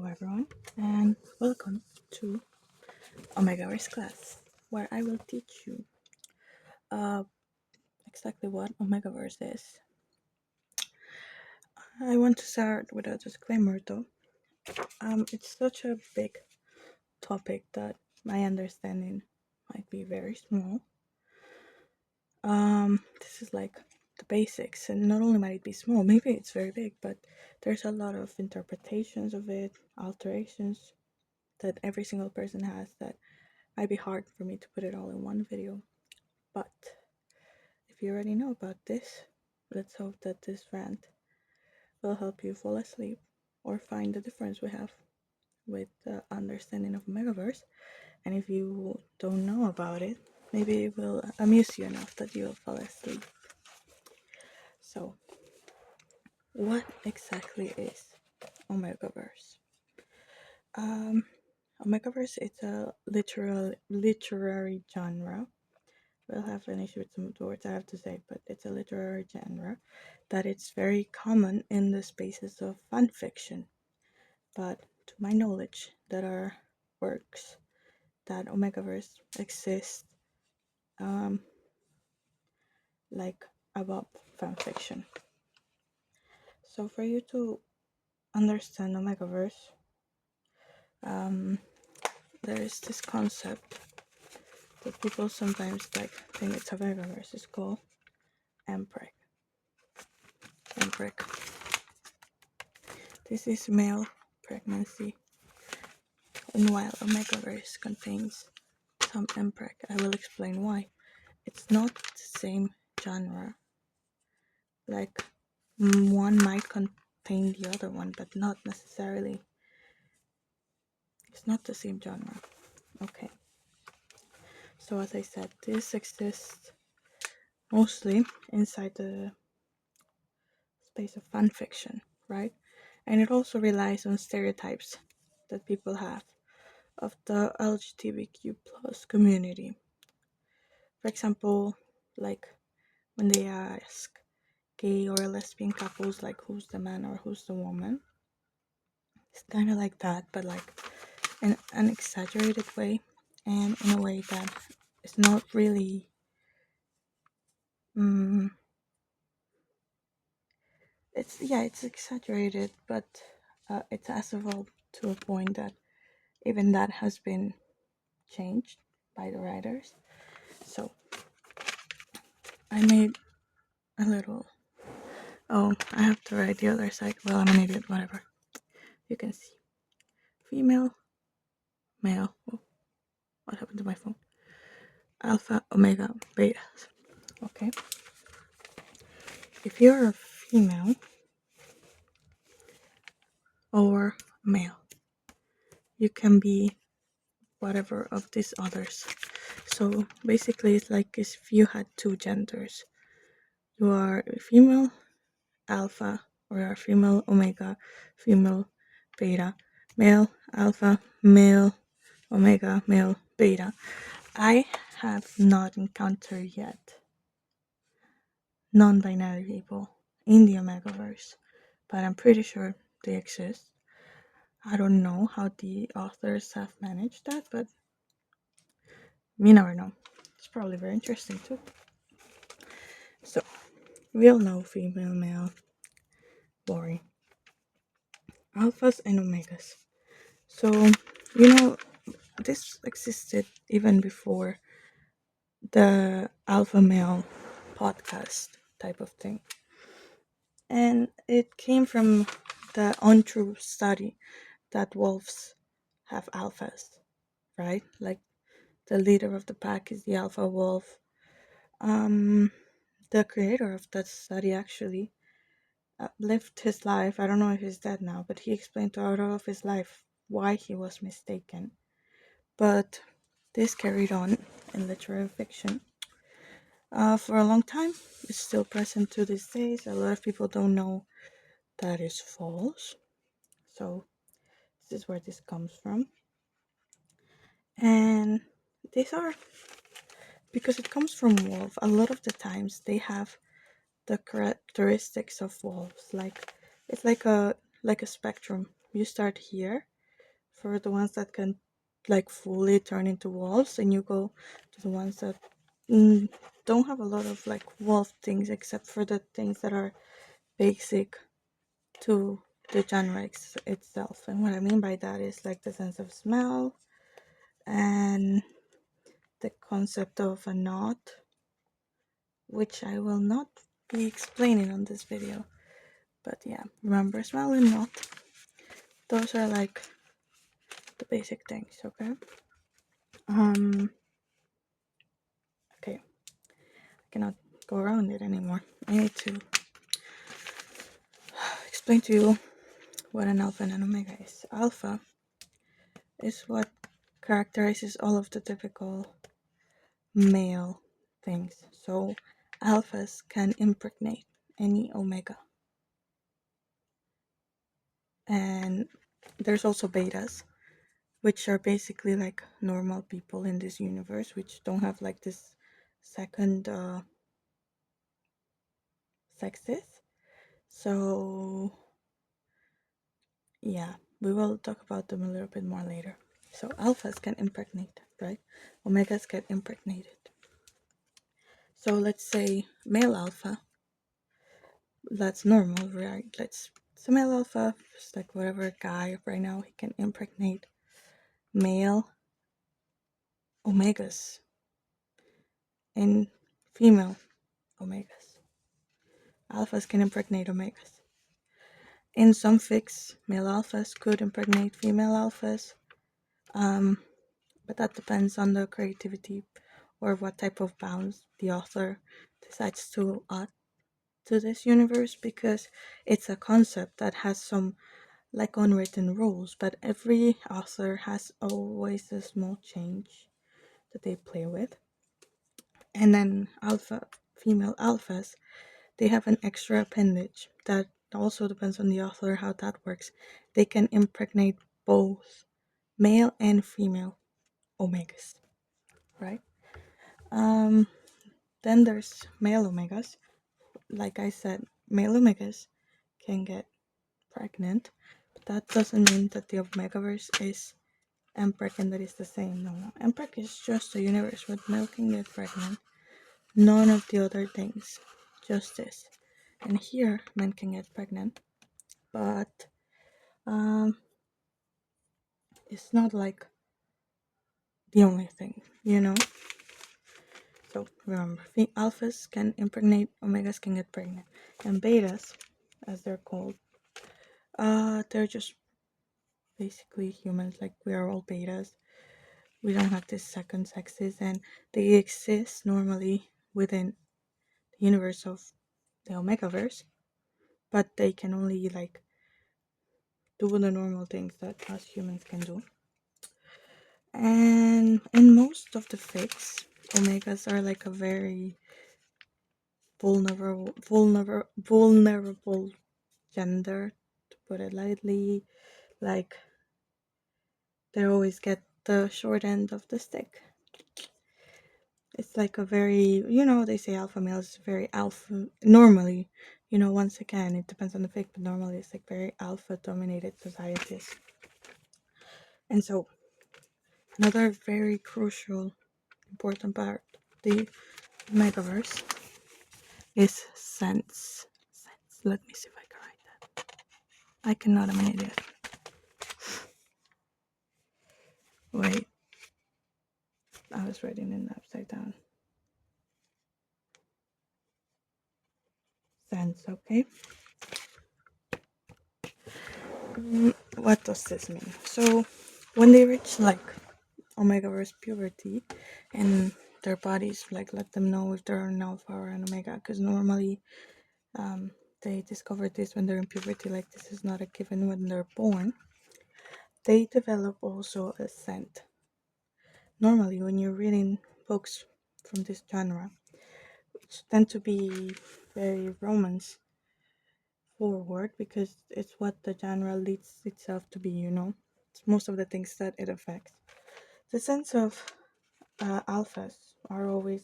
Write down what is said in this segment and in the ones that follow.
everyone, and welcome to Omegaverse class, where I will teach you uh, exactly what Omegaverse is. I want to start with a disclaimer though. It's such a big topic that my understanding might be very small. This is like the basics, and not only might it be small, maybe it's very big, but there's a lot of interpretations of it, alterations that every single person has that might be hard for me to put it all in one video. But if you already know about this, let's hope that this rant will help you fall asleep or find the difference we have with the understanding of Omegaverse. And if you don't know about it, maybe it will amuse you enough that you'll fall asleep. So, what exactly is Omegaverse? Um, Omegaverse is a literary genre. We'll have an issue with some of the words I have to say, but it's a literary genre that it's very common in the spaces of fan fiction. But to my knowledge, there are works that Omegaverse exists um, like above fan fiction. So for you to understand Omegaverse, um, there is this concept that people sometimes like think it's Omegaverse. It's called MPreg. MPreg. This is male pregnancy, and while Omegaverse contains some MPreg, I will explain why. It's not the same genre. Like one might contain the other one, but not necessarily. It's not the same genre. Okay. So as I said, this exists mostly inside the space of fan fiction, right? And it also relies on stereotypes that people have of the LGBTQ plus community. For example, like when they ask gay or lesbian couples, like who's the man or who's the woman, it's kind of like that, but like in an exaggerated way, and in a way that is not really. Mm, it's exaggerated, but it has evolved to a point that even that has been changed by the writers. So I made a little. Oh, I have to write the other side. Well, I'm an idiot. Whatever. You can see female, male. Oh, what happened to my phone? Alpha, omega, beta. Okay. If you're a female or male, you can be whatever of these others. So basically, it's like if you had two genders. You are a female alpha or a female omega, female beta, male alpha, male omega, male beta. I have not encountered yet non-binary people in the Omegaverse, but I'm pretty sure they exist. I don't know how the authors have managed that, but we never know. It's probably very interesting too. So, we all know female, male, boring. Alphas and omegas. So, this existed even before the alpha male podcast type of thing. And it came from the untrue study that wolves have alphas, right? Like the leader of the pack is the alpha wolf. Um, the creator of that study actually lived his life. I don't know if he's dead now, but he explained throughout all of his life why he was mistaken. But this carried on in literary fiction for a long time. It's still present to these days. A lot of people don't know that is false. So this is where this comes from. And these are because it comes from wolf. A lot of the times they have the characteristics of wolves. Like it's like a spectrum. You start here, for the ones that can like fully turn into wolves, and you go to the ones that mm, don't have a lot of like wolf things except for the things that are basic to the genre itself. And what I mean by that is like the sense of smell and the concept of a knot, which I will not be explaining on this video. But yeah, remember smell and knot. Those are like the basic things, okay? Um, okay, I cannot go around it anymore. I need to explain to you what an alpha and an omega is. Alpha is what characterizes all of the typical male things. So alphas can impregnate any omega. And there's also betas, which are basically like normal people in this universe, which don't have like this second sexes. So yeah, we will talk about them a little bit more later. So alphas can impregnate, right? Omegas get impregnated. So let's say male alpha, that's normal, right? So male alpha, just like whatever guy right now, he can impregnate male omegas and female omegas. Alphas can impregnate omegas. In some fics, male alphas could impregnate female alphas, um, but that depends on the creativity or what type of bounds the author decides to add to this universe, because it's a concept that has some like unwritten rules, but every author has always a small change that they play with. And then female alphas, they have an extra appendage that also depends on the author how that works. They can impregnate both male and female omegas, right? Um, then there's male omegas. Like I said, male omegas can get pregnant, but that doesn't mean that the Omegaverse is MPreg and that is the same. No, no. MPreg is just a universe where male can get pregnant. None of the other things. Just this. And here, men can get pregnant, but um, it's not like the only thing, you know? So remember, alphas can impregnate, omegas can get pregnant. And betas, as they're called, they're just basically humans, like we are all betas. We don't have this second sexes, and they exist normally within the universe of the Omegaverse, but they can only like do the normal things that us humans can do. And in most of the fics, Omegas are like a very vulnerable gender, to put it lightly. Like they always get the short end of the stick. It's like a very, they say alpha male is very alpha. Normally, once again, it depends on the fic, but normally it's like very alpha dominated societies. And so, another very crucial, important part of the Megaverse is sense. Sense. Let me see if I can write that. I cannot, I'm an idiot. Wait. I was writing it upside down. Sense, okay? What does this mean? So, when they reach like Omegaverse puberty, and their bodies like let them know if they're an alpha or an omega, because normally they discover this when they're in puberty, like this is not a given when they're born. They develop also a scent. Normally when you're reading books from this genre, which tend to be very romance forward, because it's what the genre leads itself to be, it's most of the things that it affects. The sense of alphas are always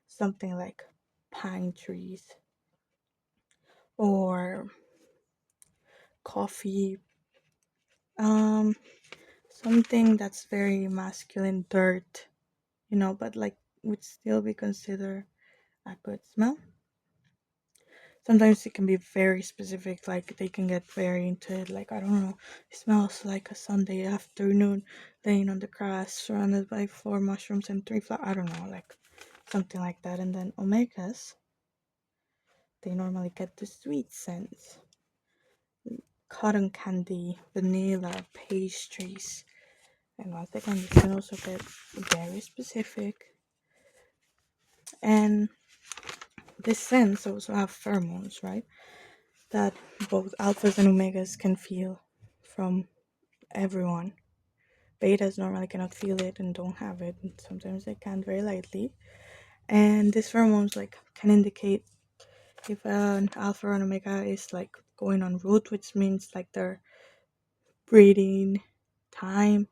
something like pine trees or coffee. Um, something that's very masculine dirt, but like would still be considered a good smell. Sometimes it can be very specific, like they can get very into it, like I don't know, it smells like a Sunday afternoon laying on the grass surrounded by four mushrooms and three flowers. I don't know, like something like that. And then omegas, they normally get the sweet scents, cotton candy, vanilla, pastries. And once again, you can also get very specific. And this scents also have pheromones, right? That both alphas and omegas can feel from everyone. Betas normally cannot feel it and don't have it, and sometimes they can very lightly. And these pheromones like can indicate if an alpha or an omega is like going on route, which means like they're breeding time,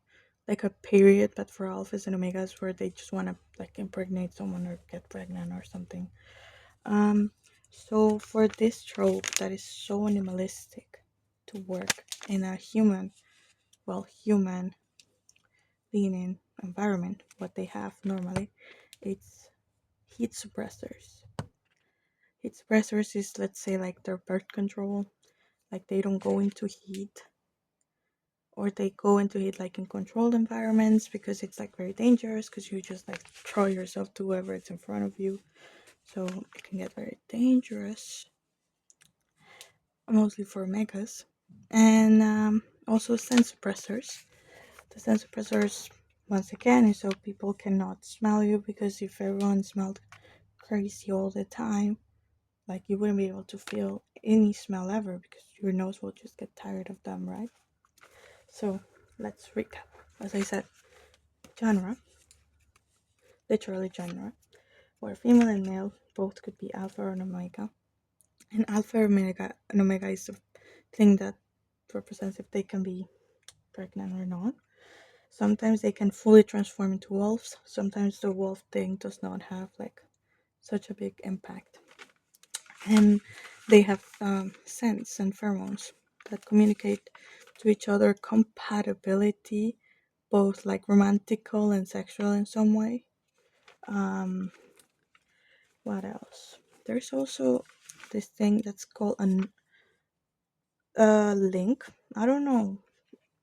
like a period, but for alphas and omegas where they just want to like impregnate someone or get pregnant or something. Um, so for this trope that is so animalistic to work in a human leaning environment, what they have normally, it's heat suppressors. Heat suppressors is, let's say, like their birth control, like they don't go into heat, or they go into it like in controlled environments because it's like very dangerous because you just like throw yourself to whoever it's in front of you, so it can get very dangerous, mostly for megas. And also scent suppressors. The scent suppressors, once again, is so people cannot smell you, because if everyone smelled crazy all the time, like you wouldn't be able to feel any smell ever because your nose will just get tired of them, right? So let's recap. As I said, genre, literally genre, where female and male both could be alpha or an omega. And alpha or omega, an omega is the thing that represents if they can be pregnant or not. Sometimes they can fully transform into wolves. Sometimes the wolf thing does not have like such a big impact. And they have scents and pheromones that communicate to each other compatibility, both like romantical and sexual in some way. Um, what else? There's also this thing that's called an link. I don't know.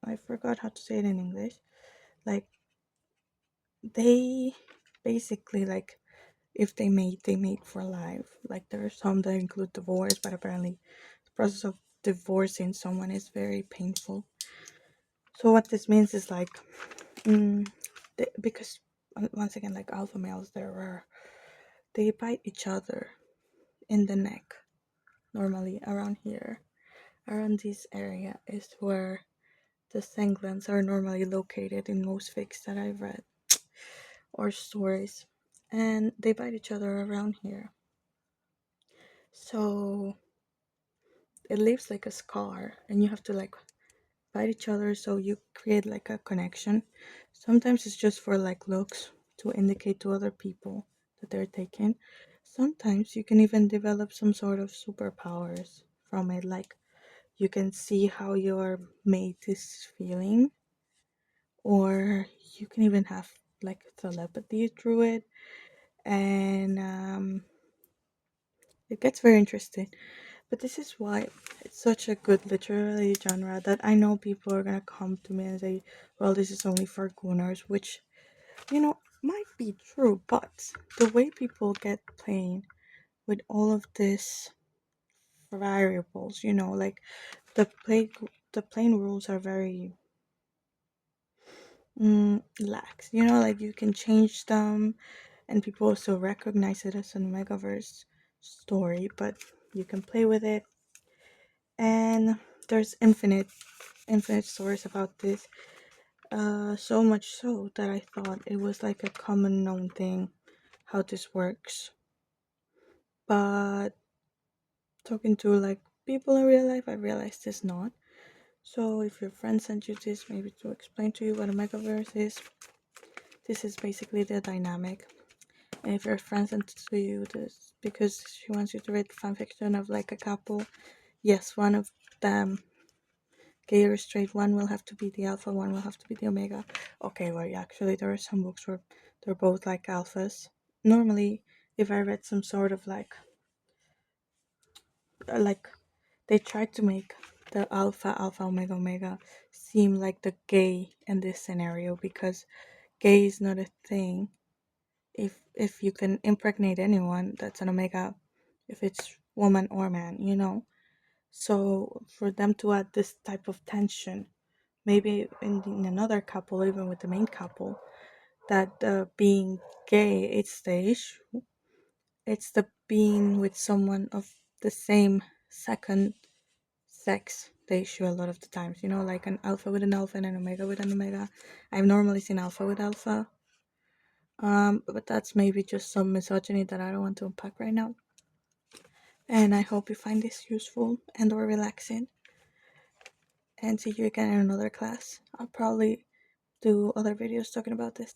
I forgot how to say it in English. Like they basically like if they mate for life. Like there are some that include divorce, but apparently the process of divorcing someone is very painful. So what this means is like, because once again, like alpha males, they bite each other in the neck. Normally around here, around this area is where the scent glands are normally located in most fics that I've read or stories, and they bite each other around here. So it leaves like a scar, and you have to like bite each other so you create like a connection. Sometimes it's just for like looks to indicate to other people that they're taken. Sometimes you can even develop some sort of superpowers from it, like you can see how your mate is feeling, or you can even have like telepathy through it. And it gets very interesting. But this is why it's such a good literary genre that I know people are gonna come to me and say, well, this is only for gooners, which, might be true, but the way people get playing with all of this variables, like the play the playing rules are very lax, like you can change them, and people also recognize it as a Omegaverse story, but you can play with it. And there's infinite stories about this, so much so that I thought it was like a common known thing how this works. But talking to like people in real life, I realized it's not. So if your friend sent you this, maybe to explain to you what a megaverse is, this is basically the dynamic. And if your friend sent to you this because she wants you to read fanfiction of like a couple, yes, one of them gay or straight, one will have to be the alpha, one will have to be the omega. Okay, well, yeah, actually, there are some books where they're both like alphas. Normally, if I read some sort of like they tried to make the alpha, alpha, omega, omega seem like the gay in this scenario because gay is not a thing. If you can impregnate anyone, that's an omega. If it's woman or man, you know. So for them to add this type of tension, maybe in another couple, even with the main couple, that being gay, it's the issue. It's the being with someone of the same second sex the issue a lot of the times. You know, like an alpha with an alpha and an omega with an omega. I've normally seen alpha with alpha. But that's maybe just some misogyny that I don't want to unpack right now. And I hope you find this useful and or relaxing. And see you again in another class. I'll probably do other videos talking about this.